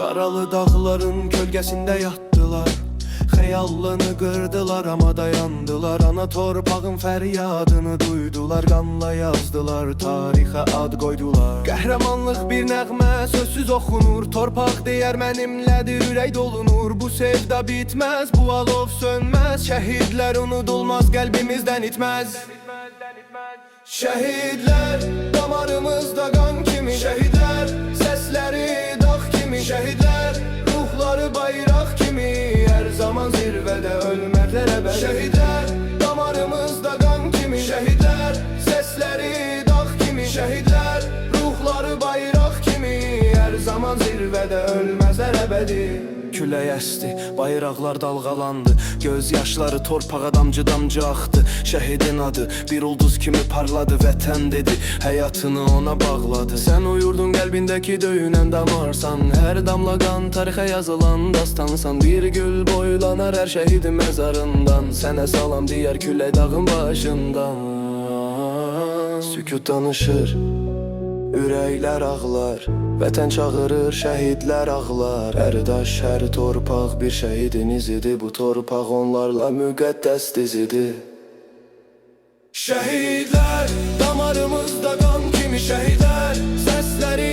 Qaralı dağların kölgəsində yatdılar, xəyallını qırdılar ama dayandılar. Ana torpağın fəryadını duydular, qanla yazdılar, tarixə ad qoydular. Qəhrəmanlıq bir nəğmə sözsüz oxunur, torpaq deyər mənimlədir, ürək dolunur. Bu sevda bitməz, bu alov sönməz, şəhidlər unudulmaz, qəlbimizdən itməz. Şəhidlər damarımızda qan kimi, şəhidlər səsləri dağ kimi, şəhidlər ruhları bayraq kimi, hər zaman zirvədə ölməklər əbədi. Şəhidlər damarımızda qan kimi, şəhidlər səsləri dağ kimi, şəhidlər ruhları bayraq kimi, hər zaman zirvədə ölməzlər əbədi. Külək əsdi, bayraqlar dalğalandı, göz yaşları torpağa damcı-damcı axdı. Şəhidin adı bir ulduz kimi parladı, vətən dedi, həyatını ona bağladı. Sən uyurdun qəlbindəki döyünən damarsan, hər damla qan tarixə yazılan dastansan. Bir gül boylanar hər şəhidin məzarından, sənə salam deyər külək dağın başından. Sükut danışır, ürəklər ağlar, vətən çağırır, şəhidlər ağlar. Hər daş, hər torpaq bir şəhidin izidir, bu torpaq onlarla müqəddəs dizidir. Şəhidlər damarımızda qan kimi, şəhidlər